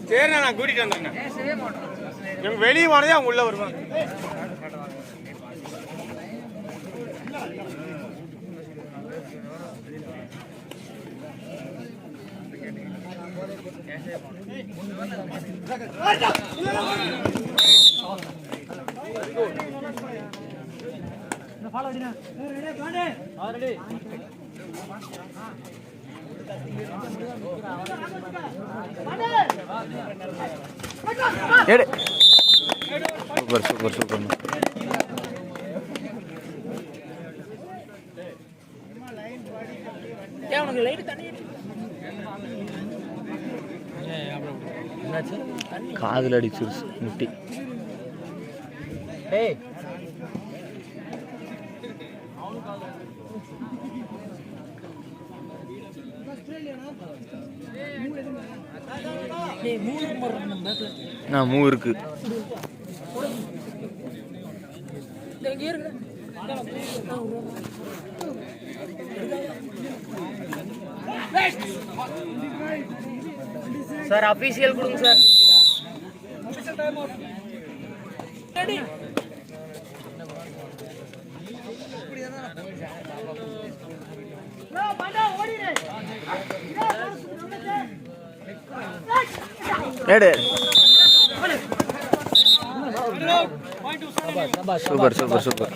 சரி நான் கூட்டிட்டு வந்துடுறேன். வெளியே போனதே அவங்க உள்ள வருவாங்க. Super super super. காதுல அடிச்சிருச்சு முட்டி. மூ இருக்கு. சார் அபிஷியல் கொடுங்க சார். Super super super.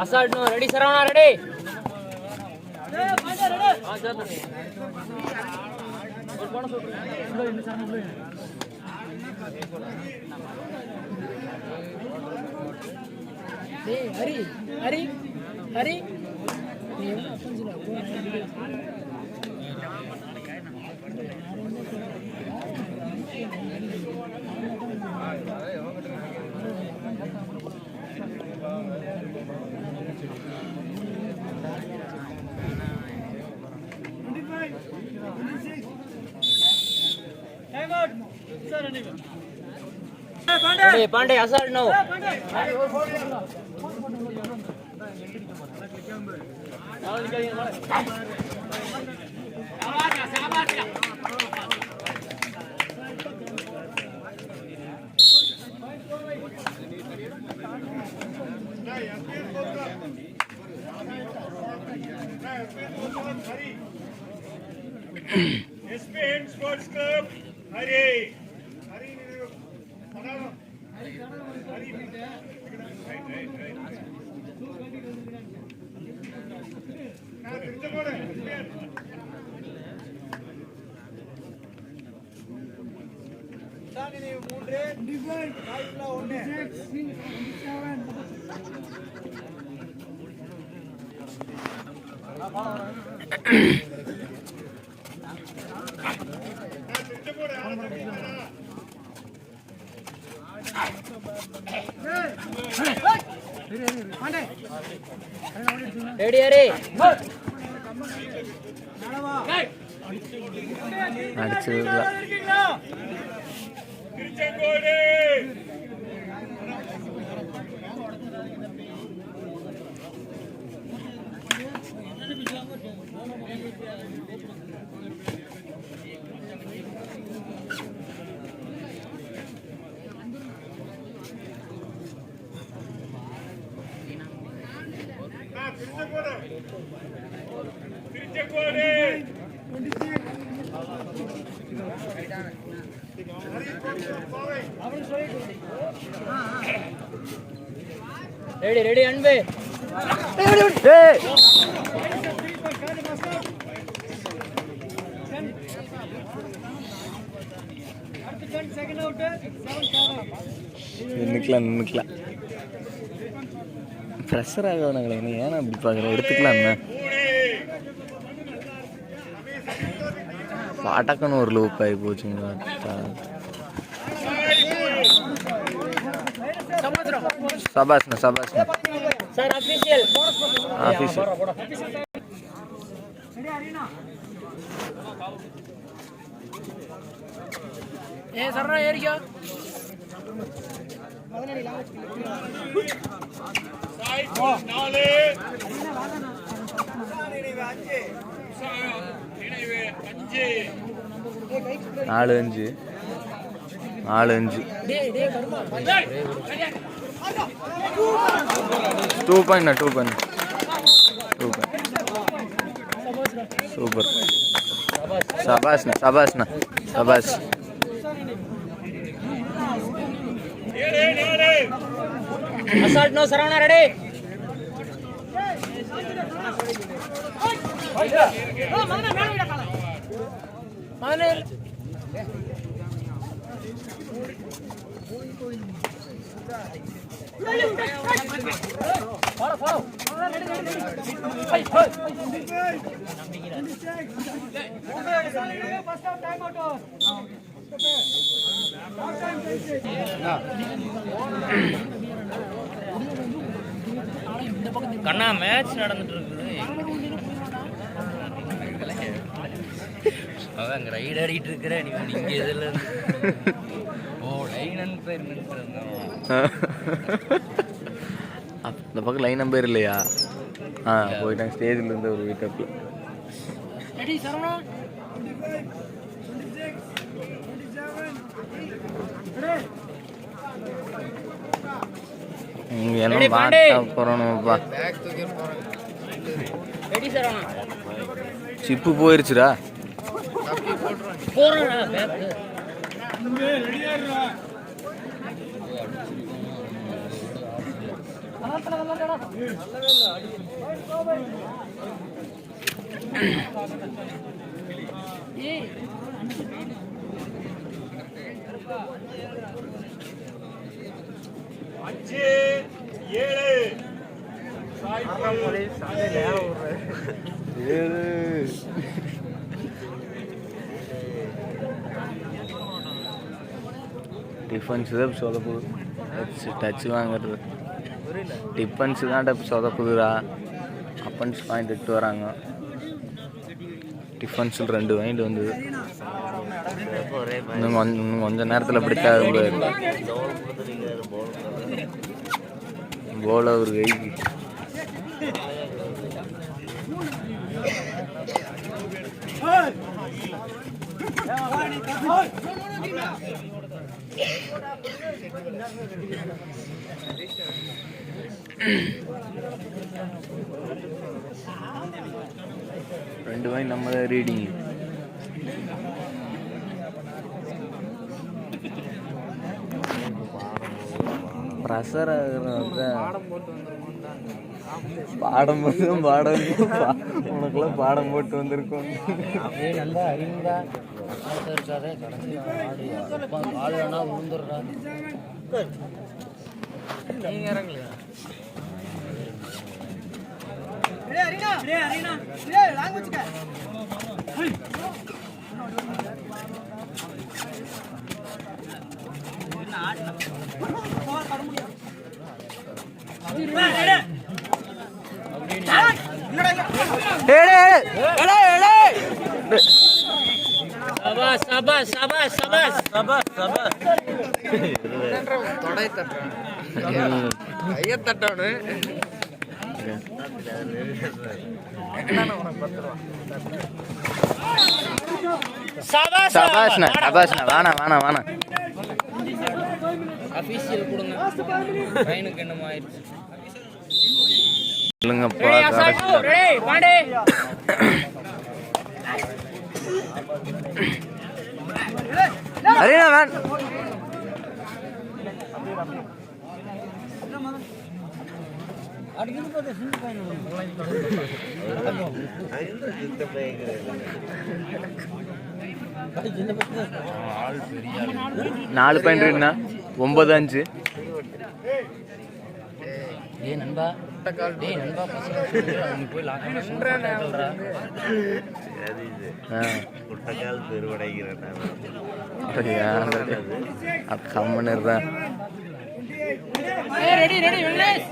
Assault no ready Saravana ready. Hari Hari Hari Pandey assault no. SPN Sports Club, Hari. Hari, ready Hari. அடிச்சதுல ரெடி ரெடி அன்பு நின்றுக்கலாம் ப்ரெஷர் ஆகாதுங்களே நீ ஏன்னா அப்படி பார்க்குற எடுத்துக்கலாம் பாட்டக்குன்னு ஒரு லூப் ஆகி போச்சுங்க சபாஷ்ண்ணா சபாஷ்ண்ணா சார் அபிஷியல் ஆஃபீஸியல் ஏ சர்ரா ஏறிக்கோ நாலு அஞ்சு 2 பாயிண்ட் சூப்பர் சபாஷ்ண்ணா சபாஷ் அசால்ட் நோ சரவணா ரெடி கண்ணா மேட்ச் நடந்துட்டு இருக்குது அவன் அங்க ரைட் ஆடிட்டு இருக்கிற நீ இங்க இதுல ஓ லைன் நம்பர் அந்த பக்கம் லைன் நம்பர் இல்லையா போயிட்டாங்க ஸ்டேஜில் இருந்து ஒரு வீட்டப்பில் ரெடி சரவணா என்ன பாட்டா போறணும்ப்பா ரெடி சரவணா சிப்பு போயிருச்சுடா போறடா பேக் ஏய் 7 டிஃபன்ஸ் தான் சொதப்புது டச் வாங்குறது டிஃபன்ஸு தான் சொதப்புதுடா அப்பன்ஸ் பாயிண்ட் எட்டு வராங்க டிஃபன்ஸில் 2 பாயிண்ட் வந்தது இன்னும் கொஞ்சம் நேரத்தில் பிடிக்காது போல ஒரு கைக்கு ரெண்டு வாய் நம்ம தான் ரீடிங் ப்ரெஷர் பாடம் உனக்குலாம் பாடம் போட்டு வந்திருக்கோம் அப்படியே நல்லா அறிந்தா இருக்காதே கடைசி ஆடு வேணா விழுந்துடுறா நீங்க இறங்கலையா சபாஷ்ண்ணா வேணாம் அபிஷியல் கொடுங்க ட்ரெயினுக்கு என்னமோ ஆயிடுச்சு இல்லைங்கப்பா அரேனா வேன் நாலு பாயிண்ட் 9-5. டேய் நண்பா பசங்க போய் லாக் சொல்றா குட்டக்கால் பெருவடைகிறேன் கம்மன்னுறா ரெடி வெங்கடேஷ்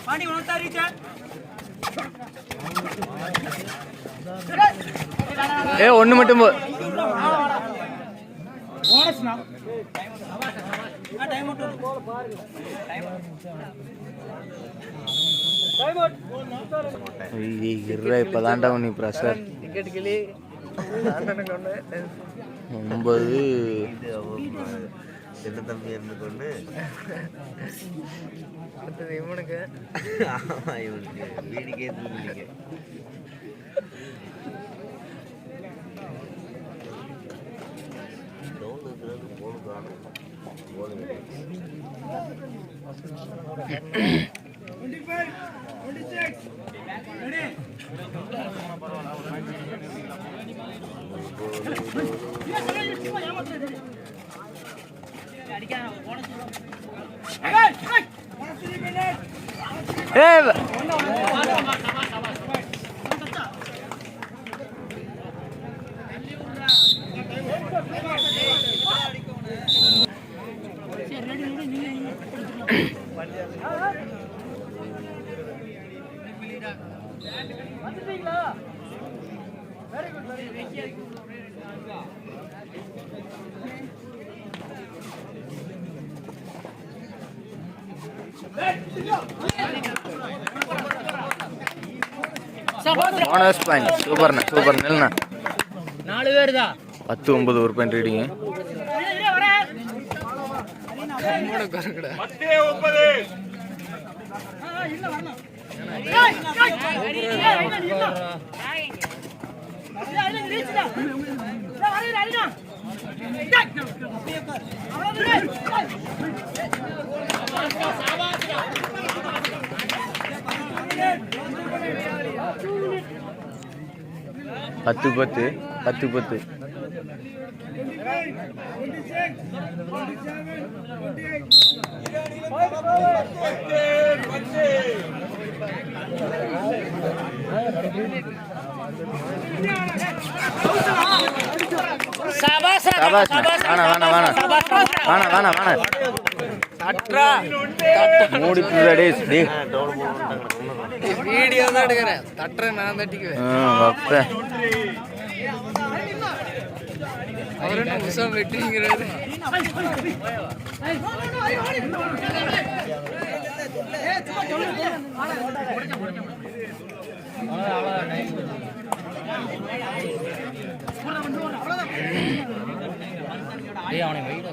பாண்டி உனக்கு ரீச் ஒண்ணு மட்டும் இப்பதான்டா நீ பிரஷர் 9 சின்ன தம்பி இருந்து கொண்டு இவனுக்கு ஆமா இவனுக்கு வீடு கேட்டு போனஸ் பாயிண்ட் சூப்பர் நெல்னா 4 பேர் தான் 10-9 ஒரு பாயிண்ட் ரீடிங். பத்து 10 வீடியோ தான் எடுக்கிறேன் தட்டுறேன் நான் தட்டிக்குவேன் அவர் என்ன புதுசாக வெட்டிங்கிறாரு அவனை வைடா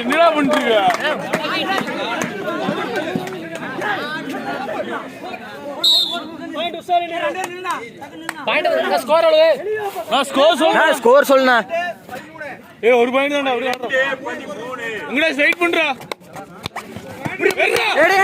என்னடா பண்றீங்க? ஸ்கோர் சொல்லுண்ணா. ஒரு பாயிண்ட் தான்டா. உங்களே வெயிட் பண்றா. எடு